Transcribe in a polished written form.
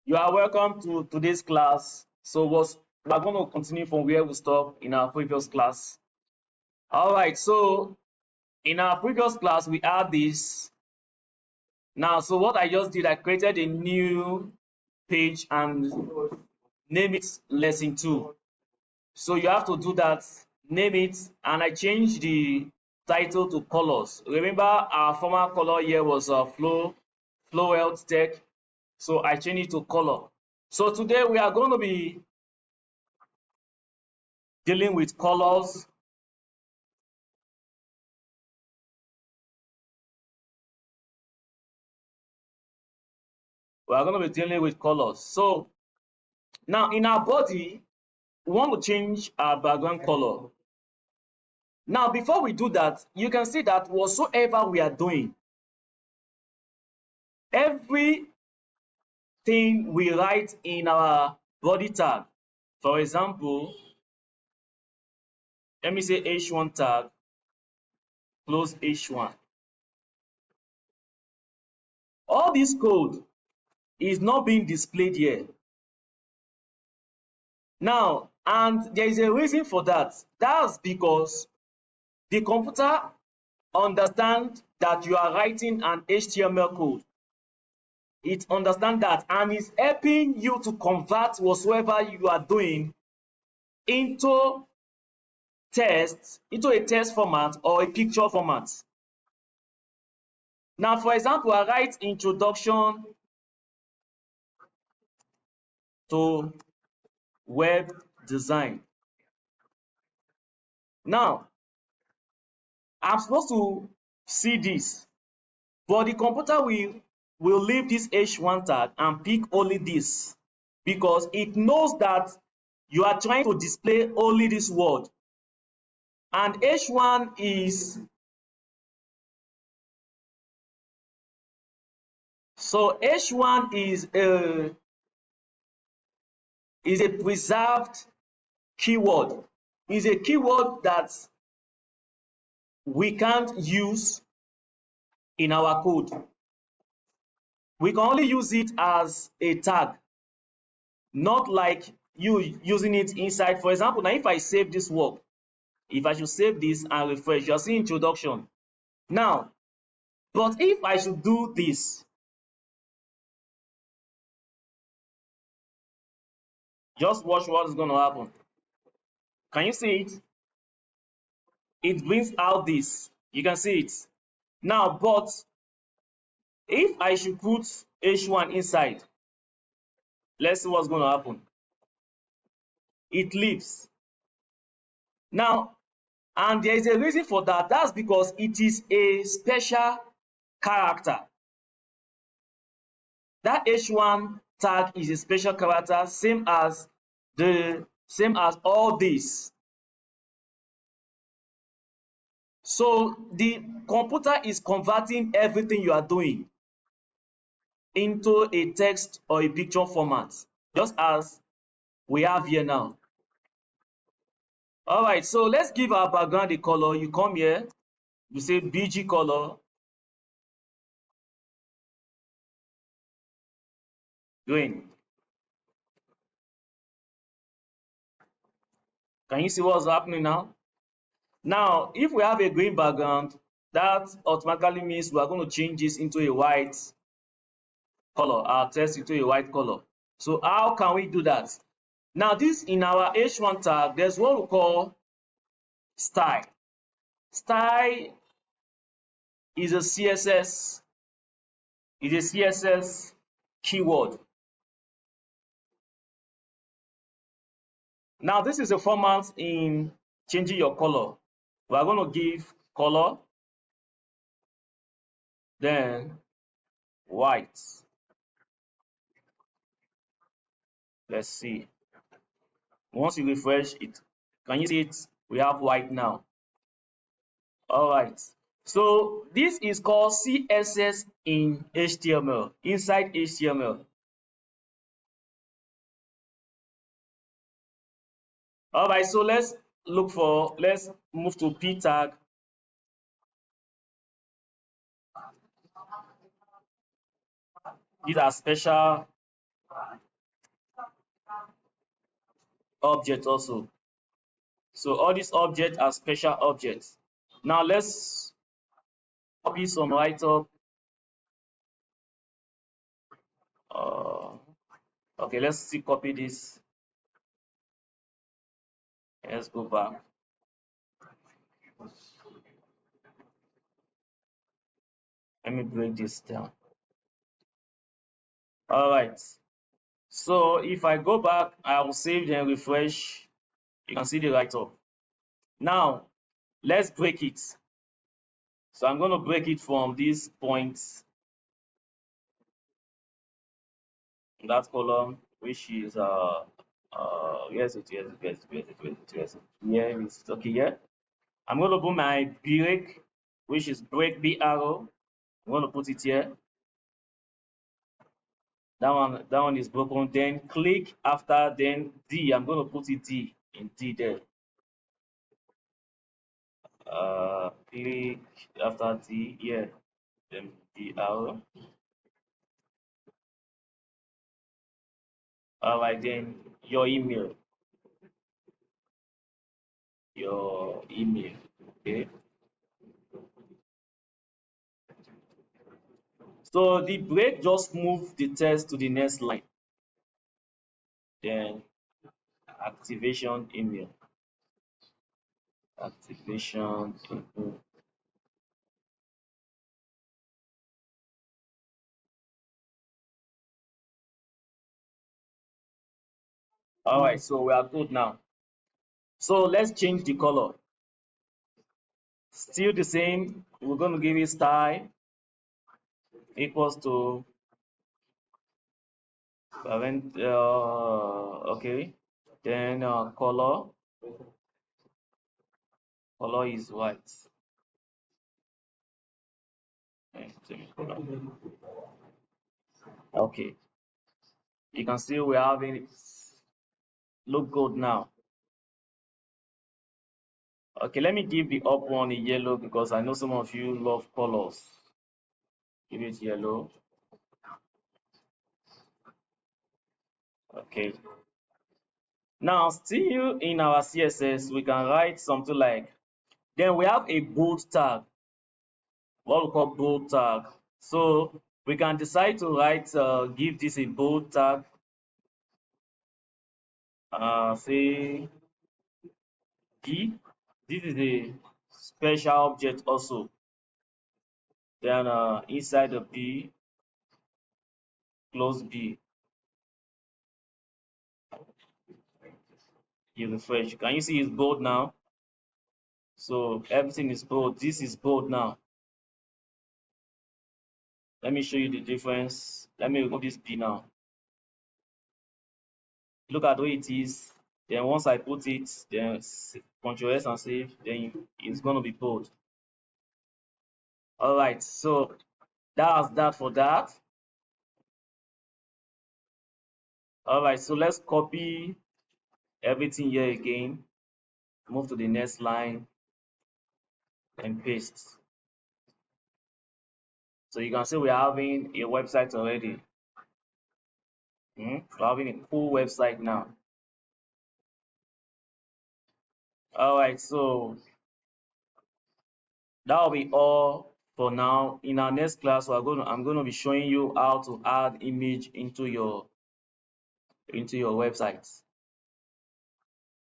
You are welcome to today's class. So we are going to continue from where we stopped in our previous class. All right, so in our previous class, we had this. Now, so what I just did, I created a new page and name it Lesson 2. So you have to do that, name it, and I changed the title to colors. Remember, our former color here was flow health tech. So I changed it to color. So today we are going to be dealing with colors. We are going to be dealing with colors. So now in our body, we want to change our background color. Now before we do that, you can see that whatsoever we are doing, everything we write in our body tag, for example, let me say H1 tag, close H1. All this code is not being displayed here. Now, and there is a reason for that. That's because the computer understands that you are writing an HTML code. It understands that and is helping you to convert whatsoever you are doing into text, into a text format or a picture format. Now, for example, I write introduction to web design. Now, I'm supposed to see this, but the computer will leave this H1 tag and pick only this because it knows that you are trying to display only this word. And H1 is H1 is a preserved keyword. Is a keyword that we can't use in our code. We can only use it as a tag, not like you using it inside. For example, now if I save this work, if I should save this and refresh, you're seeing introduction. Now, but if I should do this, just watch what is going to happen. Can you see it? It brings out this. You can see it. Now, but if I should put H1 inside, let's see what's going to happen. It leaves. Now, and there is a reason for that. That's because it is a special character. That H1 tag is a special character, same as all this. So the computer is converting everything you are doing into a text or a picture format, just as we have here now. All right, so let's give our background a color. You come here, you say BG color. Green. Can you see what's happening now? Now, if we have a green background, that automatically means we are going to change this into a white color, our text into a white color. So how can we do that? Now, this in our H1 tag, there's what we call style. Style is a CSS keyword. Now, this is a format in changing your color. We are going to give color, then white. Let's see. Once you refresh it, can you see it? We have white now. All right. So this is called CSS in HTML, inside HTML. All right, so let's move to P tag. These are special object also. So all these objects are special objects. Now let's copy some write up. Uh, okay, let's see copy this. Let's go back. Let me break this down. All right. So if I go back, I will save and refresh. You can see the write up. Now let's break it. So I'm going to break it from these points in that column, which is yes it, yes it, yes it, yes it, yes it, yes it. Here is okay. Yeah, I'm going to put my break, which is break B arrow. I'm going to put it here. That one is broken. Then click after, then D. I'm going to put it D in D there. Click after D. Yeah, then D arrow. All right, then your email. Your email. Okay. So the break just move the text to the next line. Then activation email. Activation email. All right, so we are good now. So let's change the color. Still the same. We're going to give it style equals to parent. Okay. Then color. Color is white. Okay, semicolon. Okay. You can see we're having it look good now. Okay, let me give the up one a yellow because I know some of you love colors. Give it yellow. Okay. Now, still in our CSS, we can write something like, then we have a bold tag, what we call bold tag. So we can decide to write, give this a bold tag, say B. This is a special object also. Then inside the B, close B. You refresh. Can you see it's bold now? So everything is bold. This is bold now. Let me show you the difference. Let me remove this B now. Look at the way it is. Then once I put it, then Ctrl S and save, then it's going to be bold. All right, so that's that for that. All right, so let's copy everything here again. Move to the next line and paste. So you can see we're having a website already. We're having a cool website now. All right, so that will be all for now. In our next class, I'm going to be showing you how to add image into your website.